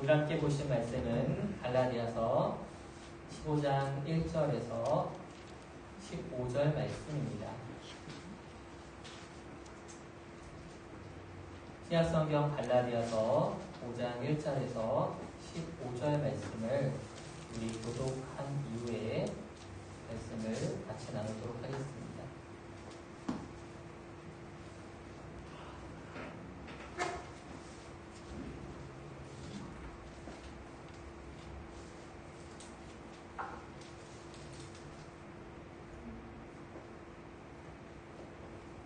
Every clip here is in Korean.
오늘 함께 보신 말씀은 갈라디아서 15장 1절에서 15절 말씀입니다. 신약성경 갈라디아서 5장 1절에서 15절 말씀을 우리 교독한 이후에 말씀을 같이 나누도록 하겠습니다.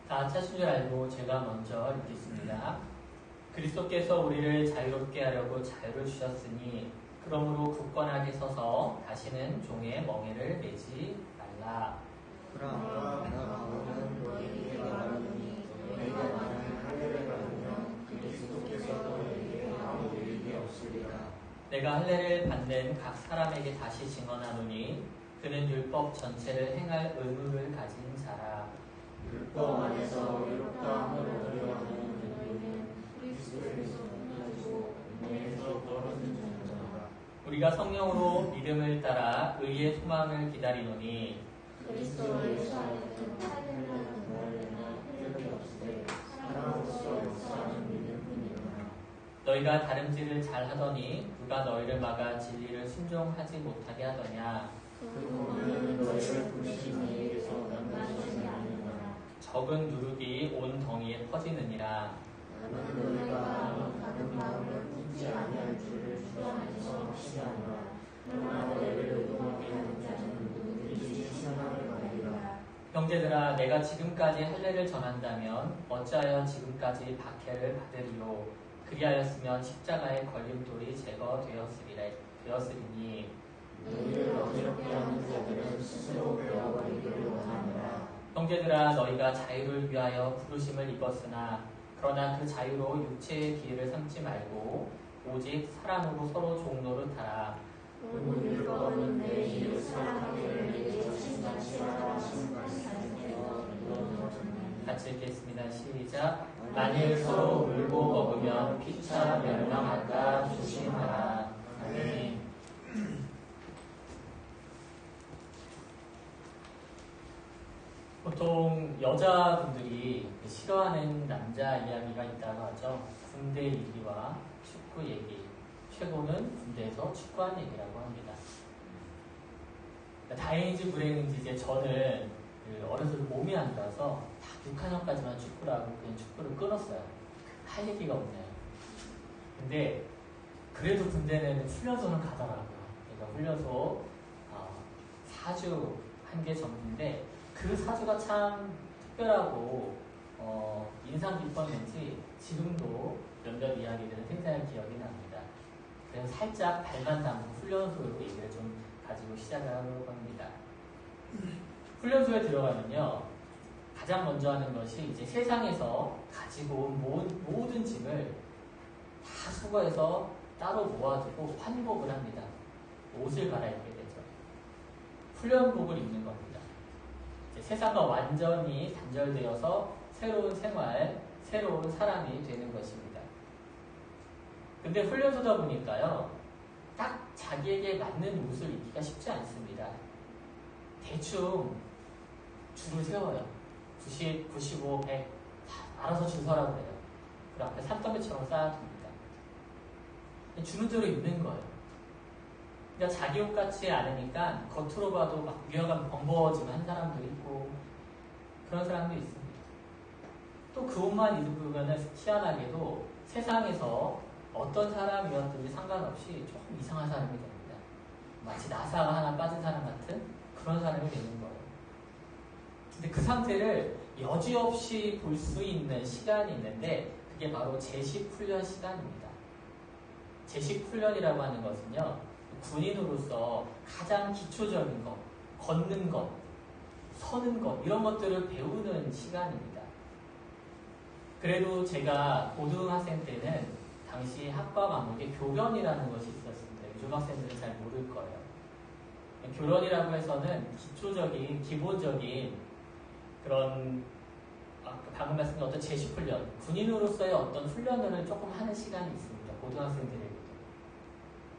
다 찾으신 줄 알고 제가 먼저 읽겠습니다. 그리스도께서 우리를 자유롭게 하려고 자유를 주셨으니 그러므로 굳건하게 서서 다시는 종의 멍에를 매지 말라. 그러나 바울은 너희에게 말하노니 너희가 만일 할례를 받으면 그리스도께서 너희에게 아무 유익이 없으리라. 내가 할례를 받는 각 사람에게 다시 증언하노니 그는 율법 전체를 행할 의무를 가진 자라. 율법 안에서 의롭다 함을 얻으려는 너희는 그리스도에서 가지고 은혜에서 떨어진 자라. 우리가 성령으로 믿음을 따라 의의 소망을 기다리노니 그리스도 예수 안에 할례를 받으려나 흠이 없으되 사람으로서 역사하는 믿음뿐이라. 너희가 다름질을 잘하더니 누가 너희를 막아 진리를 순종하지 못하게 하더냐. 그 공은 너희를 부르신 이에게서 난 것이 아니라 적은 누룩이 온 덩이에 퍼지느니라. 나는 너희가 다른 마음을 품지 아니할 줄을 주장하면서 혹시 아니라 그러나 너희를 의도하게 하는 자는 누구든지 시험하게 하리라. 형제들아, 내가 지금까지 할례를 전한다면 어찌하여 지금까지 박해를 받으리요. 그리하였으면 십자가의 걸림돌이 제거되었으리니 너희를 어지럽게 하는 자들은 스스로 배워버리기를 원하노라. 형제들아, 너희가 자유를 위하여 부르심을 입었으나 그러나 그 자유로 육체의 기회를 삼지 말고 오직 사랑으로 서로 종노릇하라. 온 율법은 내 이웃 사랑하기를 내 자신같이 하라 하신 말씀대로 이루어졌으니. 같이 읽겠습니다. 시작. 만일 서로 물고 먹으면 피차 멸망할까 조심하라. 아멘. 보통 여자분들이 싫어하는 남자 이야기가 있다고 하죠. 군대 얘기와 축구 얘기. 최고는 군대에서 축구한 얘기라고 합니다. 다행인지 불행인지 이제 저는 어렸을 때 몸이 안 좋아서 딱 6학년까지만 축구를 하고 그냥 축구를 끊었어요. 할 얘기가 없네요. 근데 그래도 군대는 훈련소는 가더라고요. 그러니까 훈련소 4주 한 개 정도인데 그 4주가 참 특별하고 인상 깊었는지 지금도 몇몇 이야기들은 생생한 기억이 납니다. 그래서 살짝 발만 담고 훈련소로 얘기를 좀 가지고 시작을 하려고 합니다. 훈련소에 들어가면요, 가장 먼저 하는 것이 이제 세상에서 가지고 온 모든 짐을 다 수거해서 따로 모아두고 환복을 합니다. 옷을 갈아입게 되죠. 훈련복을 입는 겁니다. 이제 세상과 완전히 단절되어서 새로운 생활, 새로운 사람이 되는 것입니다. 근데 훈련소다 보니까요, 딱 자기에게 맞는 옷을 입기가 쉽지 않습니다. 대충 줄을 세워요. 90, 95, 100 다 알아서 줄 서라고 해요. 그 앞에 산더미처럼 쌓아둡니다. 주는 대로 입는 거예요. 그러니까 자기 옷 같지 않으니까 겉으로 봐도 막 위화감 벙벙해지는 사람도 있고 그런 사람도 있습니다. 또 그 옷만 입으면 희한하게도 세상에서 어떤 사람이었든지 상관없이 조금 이상한 사람이 됩니다. 마치 나사가 하나 빠진 사람 같은 그런 사람이 되는 거예요. 근데 그 상태를 여지없이 볼 수 있는 시간이 있는데 그게 바로 제식훈련 시간입니다. 제식훈련이라고 하는 것은요, 군인으로서 가장 기초적인 것, 걷는 것, 서는 것, 이런 것들을 배우는 시간입니다. 그래도 제가 고등학생 때는 당시 학과 과목에 교련이라는 것이 있었습니다. 요즘 학생들은 잘 모를 거예요. 교련이라고 해서는 기초적인, 기본적인 그런 방금 말씀드린 어떤 제식 훈련, 군인으로서의 어떤 훈련을 조금 하는 시간이 있습니다. 고등학생들에게도.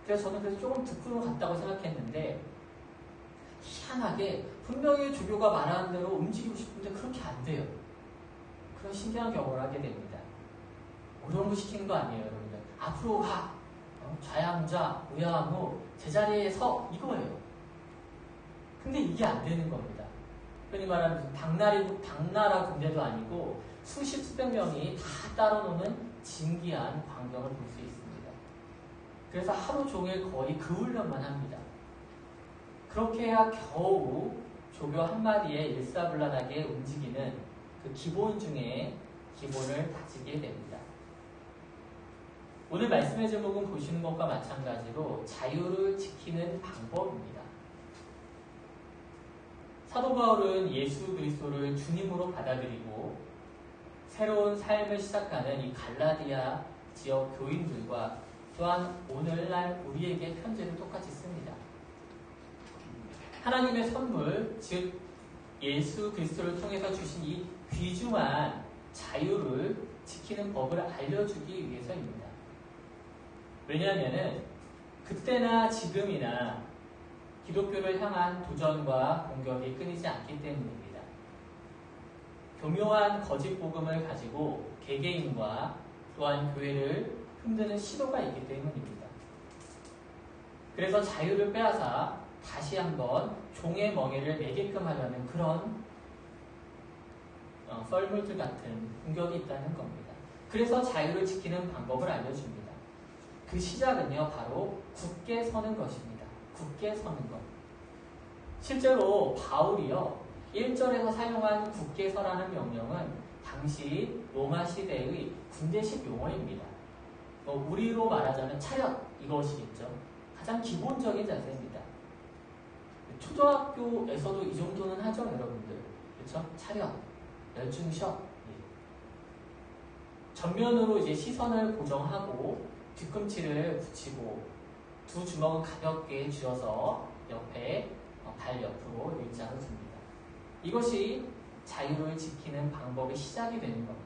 그래서 저는 조금 듣고 같다고 생각했는데 희한하게 분명히 조교가 말하는 대로 움직이고 싶은데 그렇게 안 돼요. 그런 신기한 경험을 하게 됩니다. 어려운 거 시키는 거 아니에요, 여러분들. 앞으로 가. 좌양좌, 우야무, 제자리에 서. 이거예요. 근데 이게 안 되는 겁니다. 흔히 말하는 당나라 군대도 아니고 수십 수백 명이 다 따로 노는 진기한 광경을 볼 수 있습니다. 그래서 하루 종일 거의 그 훈련만 합니다. 그렇게 해야 겨우 조교 한 마리에 일사불란하게 움직이는 그 기본 중에 기본을 다지게 됩니다. 오늘 말씀의 제목은 보시는 것과 마찬가지로 자유를 지키는 방법입니다. 사도 바울은 예수 그리스도를 주님으로 받아들이고 새로운 삶을 시작하는 이 갈라디아 지역 교인들과 또한 오늘날 우리에게 편지를 똑같이 씁니다. 하나님의 선물, 즉 예수 그리스도를 통해서 주신 이 귀중한 자유를 지키는 법을 알려주기 위해서입니다. 왜냐하면 그때나 지금이나 기독교를 향한 도전과 공격이 끊이지 않기 때문입니다. 교묘한 거짓 복음을 가지고 개개인과 또한 교회를 흔드는 시도가 있기 때문입니다. 그래서 자유를 빼앗아 다시 한번 종의 멍에를 매게끔 하려는 그런 썰물들 같은 공격이 있다는 겁니다. 그래서 자유를 지키는 방법을 알려줍니다. 그 시작은요, 바로 굳게 서는 것입니다. 굳게 서는 것. 실제로 바울이요, 1절에서 사용한 굳게 서라는 명령은 당시 로마 시대의 군대식 용어입니다. 우리로 말하자면 차렷, 이것이겠죠. 가장 기본적인 자세입니다. 초등학교에서도 이 정도는 하죠, 여러분들. 그렇죠? 차렷, 열중셔. 전면으로 이제 시선을 고정하고 뒤꿈치를 붙이고 두 주먹은 가볍게 쥐어서 옆에 발 옆으로 일자로 둡니다. 이것이 자유를 지키는 방법의 시작이 되는 겁니다.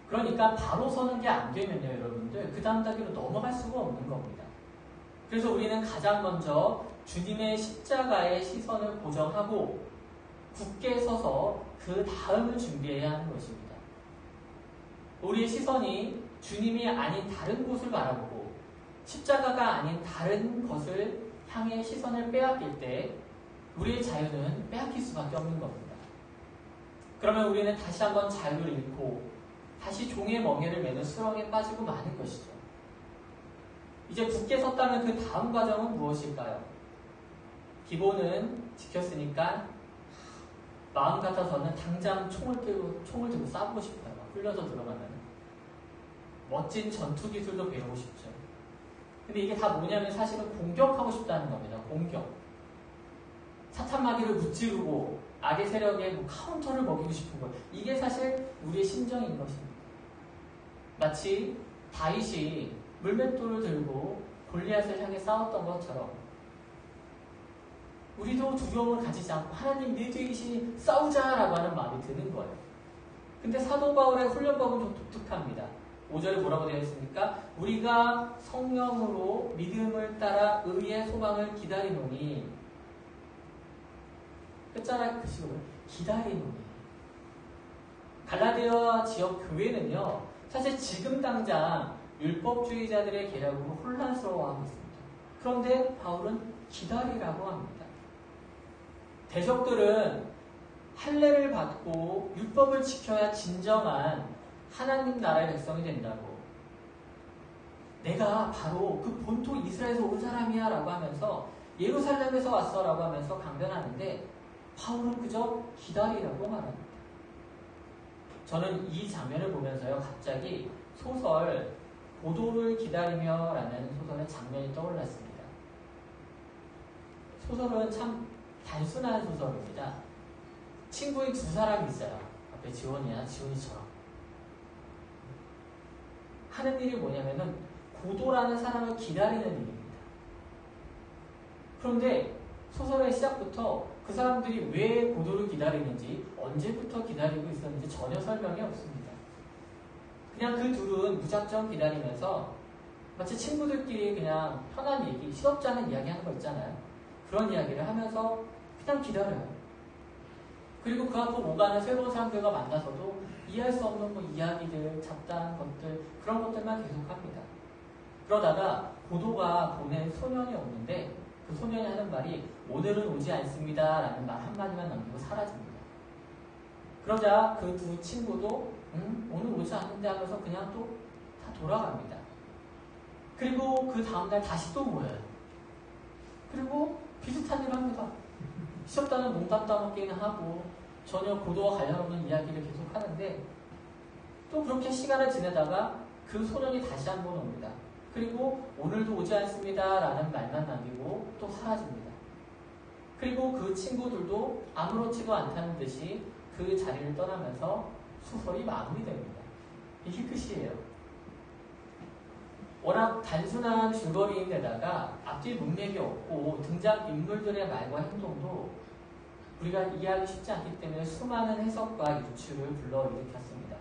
그러니까 바로 서는 게 안 되면요, 여러분들, 그 다음 단계로 넘어갈 수가 없는 겁니다. 그래서 우리는 가장 먼저 주님의 십자가에 시선을 고정하고 굳게 서서 그 다음을 준비해야 하는 것입니다. 우리의 시선이 주님이 아닌 다른 곳을 바라보고 십자가가 아닌 다른 것을 향해 시선을 빼앗길 때 우리의 자유는 빼앗길 수밖에 없는 겁니다. 그러면 우리는 다시 한번 자유를 잃고 다시 종의 멍에를 매는 수렁에 빠지고 마는 것이죠. 이제 굳게 섰다면 그 다음 과정은 무엇일까요? 기본은 지켰으니까 마음 같아서는 당장 총을 들고 쏴보고 싶어요. 훈련소 들어가면 멋진 전투 기술도 배우고 싶죠. 근데 이게 다 뭐냐면 사실은 공격하고 싶다는 겁니다. 공격. 사탄마귀를 무찌르고 악의 세력에 카운터를 먹이고 싶은 거예요. 이게 사실 우리의 심정인 것입니다. 마치 다윗이 물맷돌을 들고 골리앗을 향해 싸웠던 것처럼 우리도 두려움을 가지지 않고 하나님 내 뒤에 계시니 싸우자라고 하는 마음이 드는 거예요. 근데 사도 바울의 훈련법은 좀 독특합니다. 5절에 뭐라고 되어 있습니까? 우리가 성령으로 믿음을 따라 의의 소망을 기다리노니, 끝자락 글씨로 기다리노니. 갈라디아 지역 교회는요, 사실 지금 당장 율법주의자들의 계략으로 혼란스러워하고 있습니다. 그런데 바울은 기다리라고 합니다. 대적들은 할례를 받고 율법을 지켜야 진정한 하나님 나라의 백성이 된다고, 내가 바로 그 본토 이스라엘에서 온 사람이야 라고 하면서 예루살렘에서 왔어 라고 하면서 강변하는데 바울은 그저 기다리라고 말합니다. 저는 이 장면을 보면서요, 갑자기 소설 고도를 기다리며 라는 소설의 장면이 떠올랐습니다. 소설은 참 단순한 소설입니다. 친구인 두 사람이 있어요. 앞에 지원이나 지원이처럼. 하는 일이 뭐냐면은 고도라는 사람을 기다리는 일입니다. 그런데 소설의 시작부터 그 사람들이 왜 고도를 기다리는지, 언제부터 기다리고 있었는지 전혀 설명이 없습니다. 그냥 그 둘은 무작정 기다리면서 마치 친구들끼리 그냥 편한 얘기, 시덥지 않은 이야기 하는 거 있잖아요. 그런 이야기를 하면서 그냥 기다려요. 그리고 그 앞으로 오가는 새로운 사람들과 만나서도 이해할 수 없는 뭐 이야기들, 잡다한 것들, 그런 것들만 계속합니다. 그러다가 고도가 보낸 소년이 오는데 그 소년이 하는 말이 오늘은 오지 않습니다 라는 말 한마디만 남기고 사라집니다. 그러자 그 두 친구도 오늘 오지 않는데 하면서 그냥 또 다 돌아갑니다. 그리고 그 다음날 다시 또 모여요. 그리고 비슷한 일을 합니다. 시험단은 농담 따먹기는 하고 전혀 고도와 관련 없는 이야기를 계속 하는데 또 그렇게 시간을 지내다가 그 소년이 다시 한 번 옵니다. 그리고 오늘도 오지 않습니다 라는 말만 남기고 또 사라집니다. 그리고 그 친구들도 아무렇지도 않다는 듯이 그 자리를 떠나면서 소설이 마무리됩니다. 이게 끝이에요. 워낙 단순한 줄거리인데다가 앞뒤 문맥이 없고 등장 인물들의 말과 행동도 우리가 이해하기 쉽지 않기 때문에 수많은 해석과 유추를 불러일으켰습니다.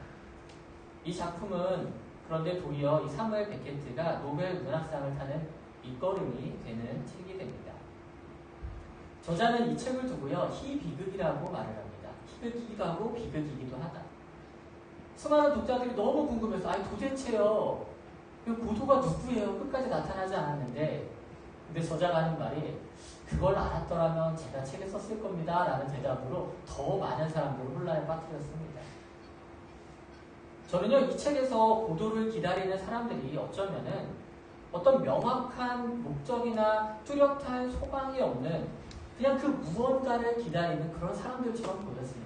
이 작품은 그런데 도리어 이 사무엘 베케트가 노벨 문학상을 타는 밑거름이 되는 책이 됩니다. 저자는 이 책을 두고요, 희비극이라고 말을 합니다. 희극이기도 하고 비극이기도 하다. 수많은 독자들이 너무 궁금해서 아니 도대체요 고도가 누구예요? 끝까지 나타나지 않았는데 근데 저자가 하는 말이 그걸 알았더라면 제가 책에 썼을 겁니다 라는 대답으로 더 많은 사람들을 혼란에 빠뜨렸습니다. 저는요 이 책에서 고도를 기다리는 사람들이 어쩌면은 어떤 명확한 목적이나 뚜렷한 소망이 없는 그냥 그 무언가를 기다리는 그런 사람들처럼 보였습니다.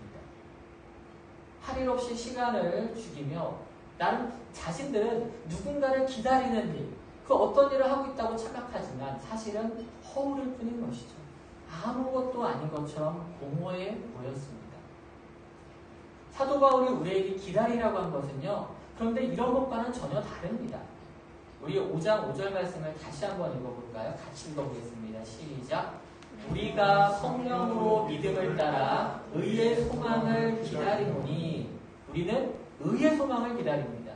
할 일 없이 시간을 죽이며 나름 자신들은 누군가를 기다리는 일, 그 어떤 일을 하고 있다고 착각하지만 사실은 허울일 뿐인 것이죠. 아무것도 아닌 것처럼 공허해 보였습니다. 사도 바울이 우리에게 기다리라고 한 것은요, 그런데 이런 것과는 전혀 다릅니다. 우리 5장 5절 말씀을 다시 한번 읽어볼까요? 같이 읽어보겠습니다. 시작. 우리가 성령으로 믿음을 따라 의의 소망을 기다리노니 우리는 의의 소망을 기다립니다.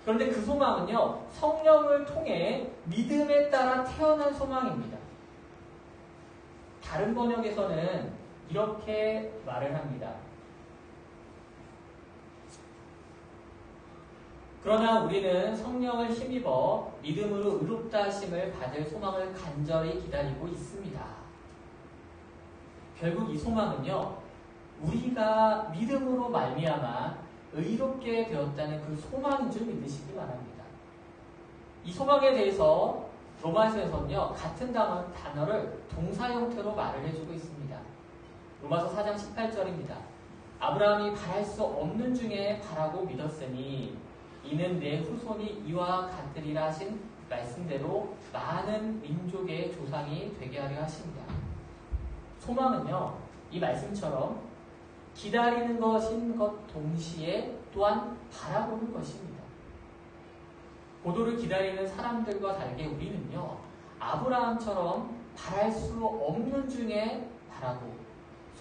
그런데 그 소망은요, 성령을 통해 믿음에 따라 태어난 소망입니다. 다른 번역에서는 이렇게 말을 합니다. 그러나 우리는 성령을 힘입어 믿음으로 의롭다 하심을 받을 소망을 간절히 기다리고 있습니다. 결국 이 소망은요, 우리가 믿음으로 말미암아 의롭게 되었다는 그 소망인 줄 믿으시기 바랍니다. 이 소망에 대해서 로마서에서는요, 같은 단어를 동사 형태로 말을 해주고 있습니다. 로마서 4장 18절입니다. 아브라함이 바랄 수 없는 중에 바라고 믿었으니 이는 내 후손이 이와 같으리라 하신 말씀대로 많은 민족의 조상이 되게 하려 하십니다. 소망은요, 이 말씀처럼 기다리는 것인 것 동시에 또한 바라보는 것입니다. 고도를 기다리는 사람들과 다르게 우리는요, 아브라함처럼 바랄 수 없는 중에 바라고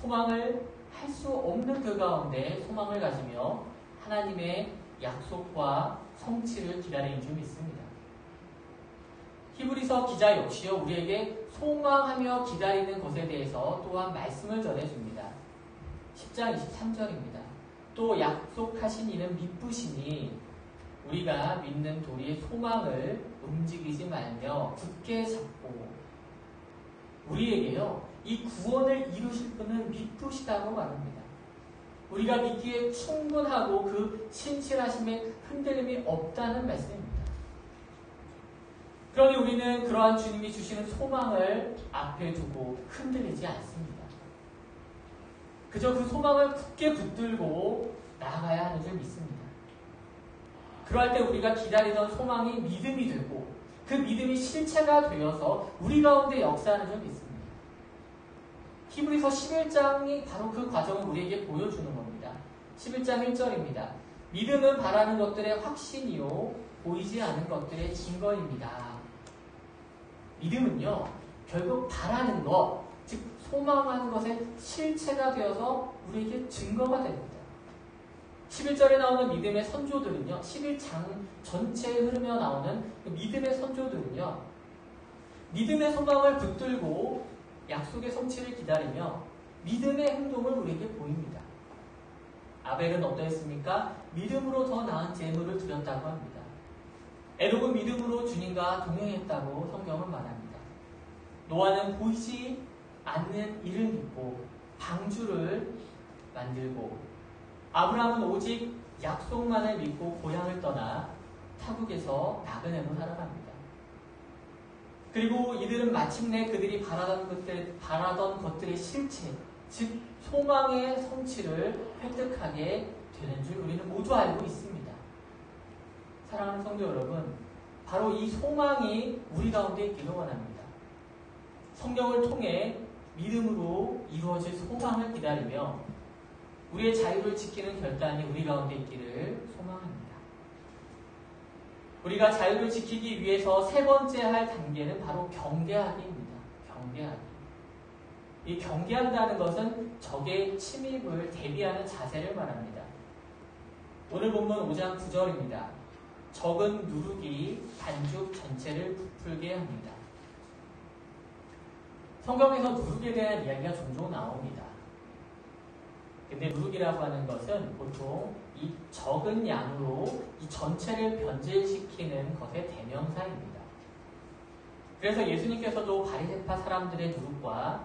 소망을 할 수 없는 그 가운데 소망을 가지며 하나님의 약속과 성취를 기다리는 줄 믿습니다. 히브리서 기자 역시요, 우리에게 소망하며 기다리는 것에 대해서 또한 말씀을 전해줍니다. 10장 23절입니다. 또 약속하신 이는 미쁘시니 우리가 믿는 도리의 소망을 움직이지 말며 굳게 잡고 우리에게요, 이 구원을 이루실 분은 미쁘시다고 말합니다. 우리가 믿기에 충분하고 그 신실하심에 흔들림이 없다는 말씀입니다. 그러니 우리는 그러한 주님이 주시는 소망을 앞에 두고 흔들리지 않습니다. 그저 그 소망을 굳게 붙들고 나아가야 하는 줄 믿습니다. 그럴 때 우리가 기다리던 소망이 믿음이 되고 그 믿음이 실체가 되어서 우리 가운데 역사하는 줄 믿습니다. 히브리서 11장이 바로 그 과정을 우리에게 보여주는 겁니다. 11장 1절입니다. 믿음은 바라는 것들의 확신이요 보이지 않은 것들의 증거입니다. 믿음은요, 결국 바라는 것, 즉 소망하는 것의 실체가 되어서 우리에게 증거가 됩니다. 11절에 나오는 믿음의 선조들은요, 11장 전체에 흐르며 나오는 그 믿음의 선조들은요, 믿음의 소망을 붙들고 약속의 성취를 기다리며 믿음의 행동을 우리에게 보입니다. 아벨은 어떠했습니까? 믿음으로 더 나은 제물을 드렸다고 합니다. 에녹은 믿음으로 주님과 동행했다고 성경은 말합니다. 노아는 보이지 않는 일을 믿고 방주를 만들고, 아브라함은 오직 약속만을 믿고 고향을 떠나 타국에서 나그네로 살아갑니다. 그리고 이들은 마침내 그들이 바라던 것들의 실체, 즉 소망의 성취를 획득하게 되는 줄 우리는 모두 알고 있습니다. 사랑하는 성도 여러분, 바로 이 소망이 우리 가운데 있기를 원합니다. 성경을 통해 믿음으로 이루어질 소망을 기다리며 우리의 자유를 지키는 결단이 우리 가운데 있기를 소망합니다. 우리가 자유를 지키기 위해서 세 번째 할 단계는 바로 경계하기입니다. 경계하기. 이 경계한다는 것은 적의 침입을 대비하는 자세를 말합니다. 오늘 본문 5장 9절입니다. 적은 누룩이 반죽 전체를 부풀게 합니다. 성경에서 누룩에 대한 이야기가 종종 나옵니다. 근데 누룩이라고 하는 것은 보통 이 적은 양으로 이 전체를 변질시키는 것의 대명사입니다. 그래서 예수님께서도 바리새파 사람들의 누룩과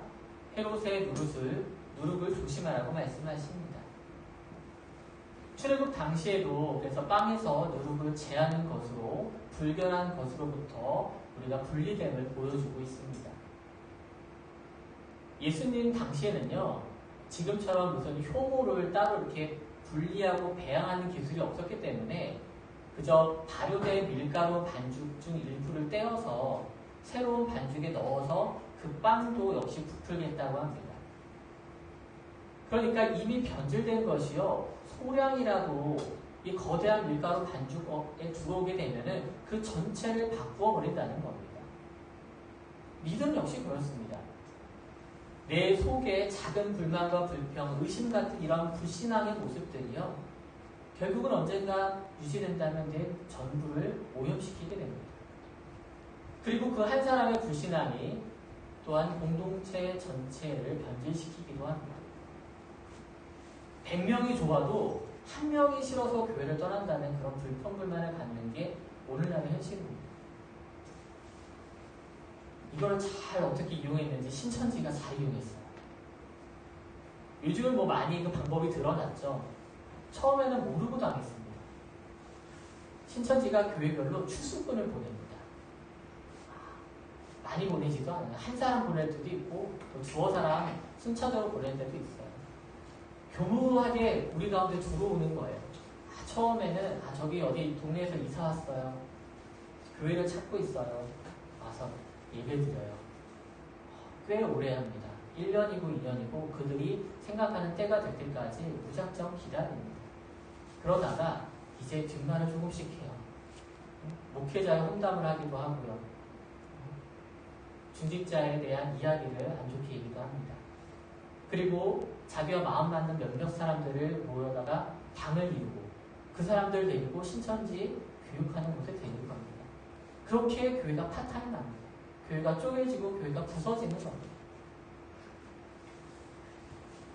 헤롯의 누룩을 조심하라고 말씀하십니다. 출애굽 당시에도 그래서 빵에서 누룩을 제하는 것으로 불결한 것으로부터 우리가 분리됨을 보여주고 있습니다. 예수님 당시에는요, 지금처럼 무슨 효모를 따로 이렇게 분리하고 배양하는 기술이 없었기 때문에 그저 발효된 밀가루 반죽 중 일부를 떼어서 새로운 반죽에 넣어서 그 빵도 역시 부풀겠다고 합니다. 그러니까 이미 변질된 것이요, 소량이라도 이 거대한 밀가루 반죽에 들어오게 되면은 그 전체를 바꾸어 버린다는 겁니다. 믿음 역시 그렇습니다. 내 속에 작은 불만과 불평, 의심 같은 이런 불신앙의 모습들이요, 결국은 언젠가 유지된다면 내 전부를 오염시키게 됩니다. 그리고 그 한 사람의 불신앙이 또한 공동체 전체를 변질시키기도 합니다. 100명이 좋아도 한 명이 싫어서 교회를 떠난다는 그런 불평불만을 갖는 게 오늘날의 현실입니다. 이걸 잘 어떻게 이용했는지 신천지가 잘 이용했어요. 요즘은 뭐 많이 그 방법이 드러났죠. 처음에는 모르고 당했습니다. 신천지가 교회별로 출석분을 보냅니다. 많이 보내지도 않아요. 한 사람 보낼 때도 있고 또 두어 사람 순차적으로 보낼 때도 있어요. 교묘하게 우리 가운데 들어오는 거예요. 처음에는 저기 어디 동네에서 이사 왔어요. 교회를 찾고 있어요. 와서 예배 드려요. 꽤 오래 합니다. 1년이고 2년이고 그들이 생각하는 때가 될 때까지 무작정 기다립니다. 그러다가 이제 뒷말을 조금씩 해요. 목회자의 험담을 하기도 하고요. 중직자에 대한 이야기를 안 좋게 얘기도 합니다. 그리고 자기와 마음 맞는 몇몇 사람들을 모여다가 당을 이루고 그 사람들 데리고 신천지 교육하는 곳에 데리고 갑니다. 그렇게 교회가 파탄이 납니다. 교회가 쪼개지고 교회가 부서지는 겁니다.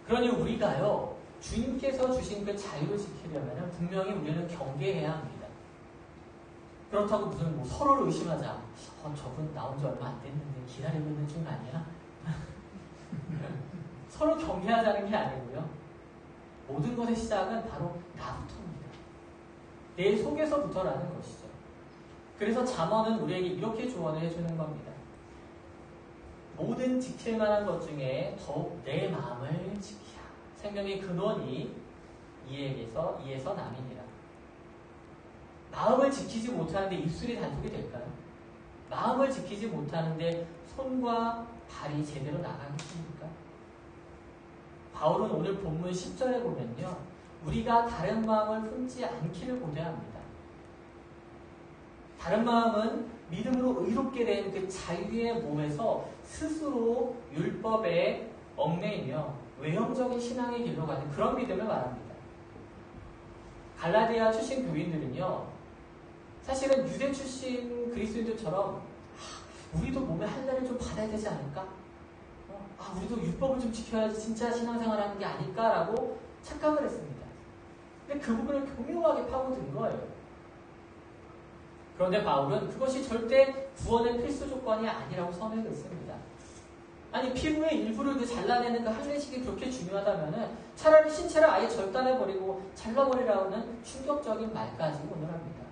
그러니 우리가요, 주님께서 주신 그 자유를 지키려면 분명히 우리는 경계해야 합니다. 그렇다고 무슨 뭐 서로를 의심하자. 저분 나온 지 얼마 안 됐는데 기다리고 있는 중 아니야? 서로 경계하자는 게 아니고요. 모든 것의 시작은 바로 나부터입니다. 내 속에서부터라는 것이죠. 그래서 잠언은 우리에게 이렇게 조언을 해주는 겁니다. 모든 지킬 만한 것 중에 더욱 내 마음을 지키라. 생명의 근원이 이에서 남이니라. 마음을 지키지 못하는데 입술이 단속이 될까요? 마음을 지키지 못하는데 손과 발이 제대로 나가겠습니까? 바울은 오늘 본문 10절에 보면요, 우리가 다른 마음을 품지 않기를 고대합니다. 다른 마음은 믿음으로 의롭게 된 그 자유의 몸에서 스스로 율법에 얽매이며 외형적인 신앙의 길로 가는 그런 믿음을 말합니다. 갈라디아 출신 교인들은요, 사실은 유대 출신 그리스도인들처럼 우리도 몸에 할례를 좀 받아야 되지 않을까? 우리도 율법을 좀 지켜야지 진짜 신앙생활하는 게 아닐까라고 착각을 했습니다. 근데 그 부분을 교묘하게 파고든 거예요. 그런데 바울은 그것이 절대 구원의 필수 조건이 아니라고 선언했습니다. 아니, 피부의 일부를 잘라내는 그 할례식이 그렇게 중요하다면 차라리 신체를 아예 절단해버리고 잘라버리라는 충격적인 말까지 오늘 합니다.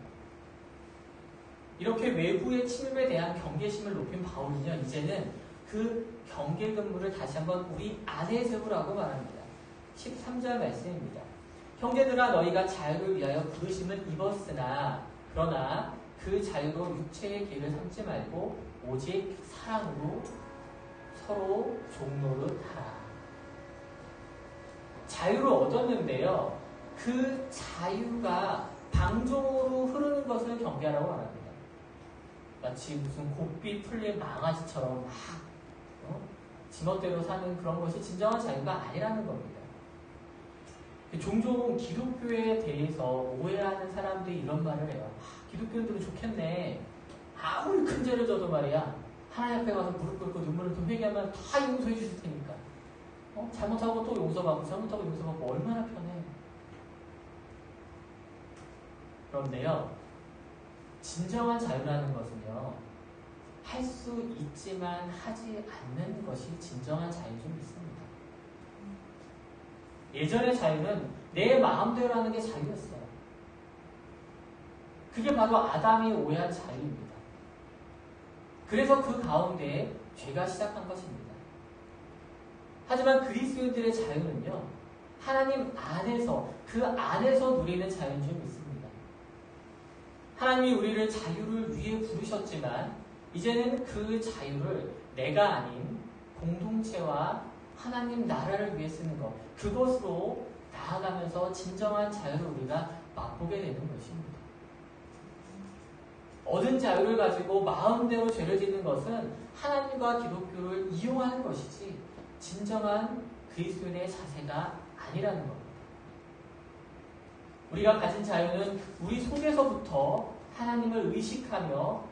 이렇게 외부의 침입에 대한 경계심을 높인 바울은요, 이제는 그 경계 근무를 다시 한번 우리 안에 세우라고 말합니다. 13절 말씀입니다. 형제들아, 너희가 자유를 위하여 부르심을 입었으나 그러나 그 자유로 육체의 길을 삼지 말고 오직 사랑으로 서로 종노릇하라. 자유를 얻었는데요, 그 자유가 방종으로 흐르는 것을 경계하라고 말합니다. 마치 무슨 고삐 풀린 망아지처럼 막 지멋대로 사는 그런 것이 진정한 자유가 아니라는 겁니다. 종종 기독교에 대해서 오해하는 사람들이 이런 말을 해요. 기독교인들은 좋겠네. 아무리 큰 죄를 져도 말이야, 하나님 앞에 가서 무릎 꿇고 눈물을 좀 회개하면 다 용서해 주실 테니까. 잘못하고 또 용서받고 잘못하고 용서받고 얼마나 편해. 그런데요, 진정한 자유라는 것은요, 할 수 있지만 하지 않는 것이 진정한 자유인 줄 믿습니다. 예전의 자유는 내 마음대로 하는 게 자유였어요. 그게 바로 아담이 오해한 자유입니다. 그래서 그 가운데 죄가 시작한 것입니다. 하지만 그리스도인들의 자유는요, 하나님 안에서, 그 안에서 누리는 자유인 줄 믿습니다. 하나님이 우리를 자유를 위해 부르셨지만 이제는 그 자유를 내가 아닌 공동체와 하나님 나라를 위해 쓰는 것, 그것으로 나아가면서 진정한 자유를 우리가 맛보게 되는 것입니다. 얻은 자유를 가지고 마음대로 죄를 짓는 것은 하나님과 기독교를 이용하는 것이지 진정한 그리스도인의 자세가 아니라는 겁니다. 우리가 가진 자유는 우리 속에서부터 하나님을 의식하며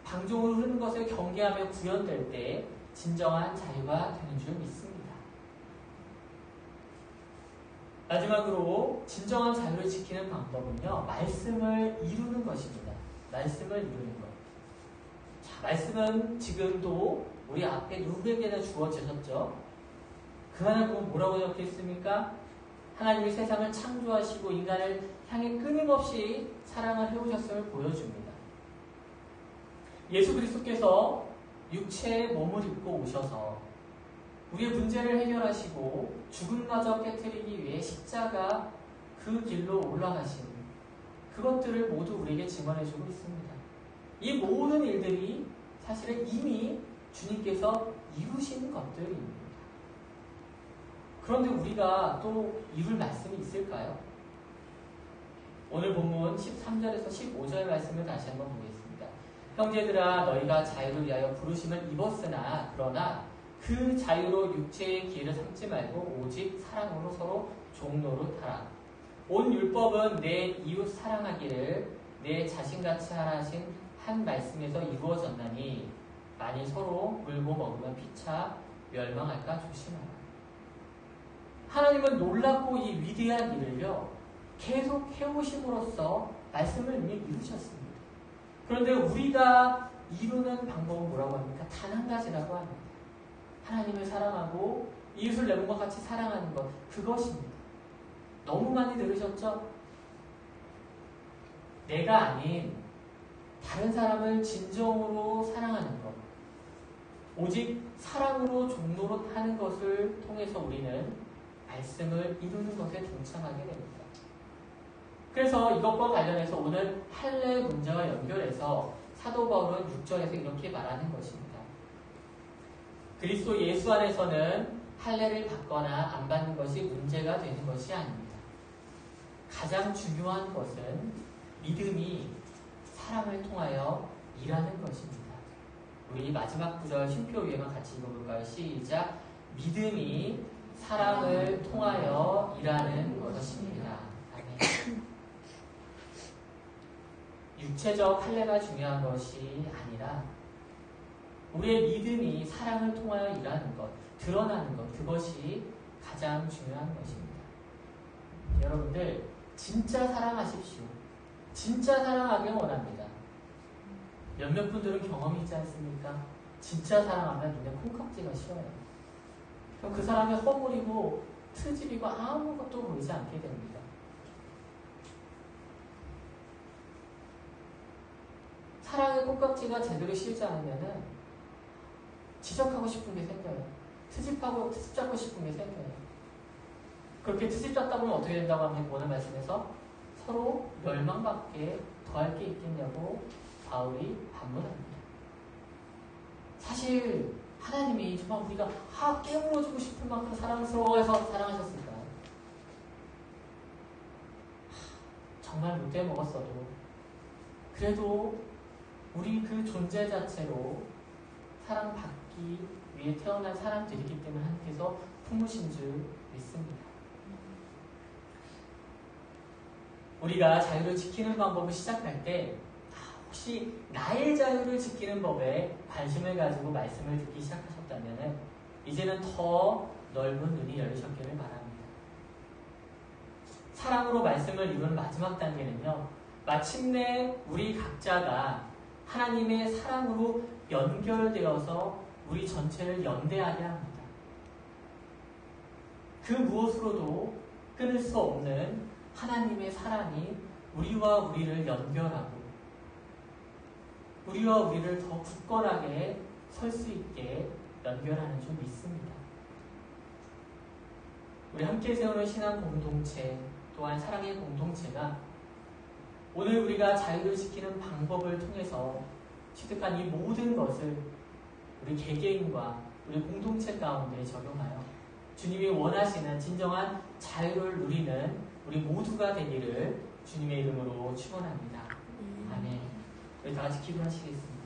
방종으로 흐르는 것을 경계하며 구현될 때 진정한 자유가 되는 줄 믿습니다. 마지막으로 진정한 자유를 지키는 방법은요, 말씀을 이루는 것입니다. 말씀을 이루는 것. 자, 말씀은 지금도 우리 앞에 누구에게나 주어지셨죠? 그 안에 보면 뭐라고 적혀 있습니까? 하나님이 세상을 창조하시고 인간을 향해 끊임없이 사랑을 해오셨음을 보여줍니다. 예수 그리스도께서 육체의 몸을 입고 오셔서 우리의 문제를 해결하시고 죽음마저 깨트리기 위해 십자가 그 길로 올라가신 그것들을 모두 우리에게 증언해주고 있습니다. 이 모든 일들이 사실은 이미 주님께서 이루신 것들입니다. 그런데 우리가 또 이룰 말씀이 있을까요? 오늘 본문 13절에서 15절 말씀을 다시 한번 보겠습니다. 형제들아, 너희가 자유를 위하여 부르심을 입었으나 그러나 그 자유로 육체의 기회를 삼지 말고 오직 사랑으로 서로 종노릇하라. 온 율법은 내 이웃 사랑하기를 내 자신같이 하라 하신 한 말씀에서 이루어졌나니 만일 서로 물고 먹으면 피차 멸망할까 조심하라. 하나님은 놀랍고 이 위대한 일을요, 계속 해오심으로써 말씀을 이미 이루셨습니다. 그런데 우리가 이루는 방법은 뭐라고 합니까? 단 한 가지라고 합니다. 하나님을 사랑하고 이웃을 내 몸과 같이 사랑하는 것, 그것입니다. 너무 많이 들으셨죠? 내가 아닌 다른 사람을 진정으로 사랑하는 것, 오직 사랑으로 종노릇하는 것을 통해서 우리는 말씀을 이루는 것에 동참하게 됩니다. 그래서 이것과 관련해서 오늘 할례 문제와 연결해서 사도 바울은 6절에서 이렇게 말하는 것입니다. 그리스도 예수 안에서는 할례를 받거나 안 받는 것이 문제가 되는 것이 아닙니다. 가장 중요한 것은 믿음이 사랑을 통하여 일하는 것입니다. 우리 마지막 구절 쉼표 위에만 같이 읽어볼까요? 시작. 믿음이 사랑을 통하여 일하는 것입니다. 아멘. 육체적 할례가 중요한 것이 아니라 우리의 믿음이 사랑을 통하여 일하는 것, 드러나는 것, 그것이 가장 중요한 것입니다. 여러분들 진짜 사랑하십시오. 진짜 사랑하길 원합니다. 몇몇 분들은 경험이 있지 않습니까? 진짜 사랑하면 눈에 콩깍지가 씌어요. 그럼 그 사람이 허물이고 트집이고 아무것도 보이지 않게 됩니다. 사랑의 콩깍지가 제대로 씌우지 않으면 지적하고 싶은 게 생겨요. 트집 잡고 싶은 게 생겨요. 그렇게 트집 잡다 보면 어떻게 된다고 하면 오늘 말씀에서 서로 멸망밖에 더할 게 있겠냐고 바울이 반문합니다. 사실 하나님이 정말 우리가 깨물어주고 싶을 만큼 사랑스러워해서 사랑하셨을까요? 정말 못돼 먹었어도 그래도 우리 그 존재 자체로 사랑받기 위해 태어난 사람들이기 때문에 하나님께서 품으신 줄 믿습니다. 우리가 자유를 지키는 방법을 시작할 때 혹시 나의 자유를 지키는 법에 관심을 가지고 말씀을 듣기 시작하셨다면 이제는 더 넓은 눈이 열리셨기를 바랍니다. 사랑으로 말씀을 이루는 마지막 단계는요. 마침내 우리 각자가 하나님의 사랑으로 연결되어서 우리 전체를 연대하게 합니다. 그 무엇으로도 끊을 수 없는 하나님의 사랑이 우리와 우리를 연결하고 우리와 우리를 더 굳건하게 설 수 있게 연결하는 줄 믿습니다. 우리 함께 세우는 신앙 공동체 또한 사랑의 공동체가 오늘 우리가 자유를 지키는 방법을 통해서 취득한 이 모든 것을 우리 개개인과 우리 공동체 가운데 적용하여 주님이 원하시는 진정한 자유를 누리는 우리 모두가 되기를 주님의 이름으로 축원합니다. 아멘. 우리 다 같이 기도하시겠습니다.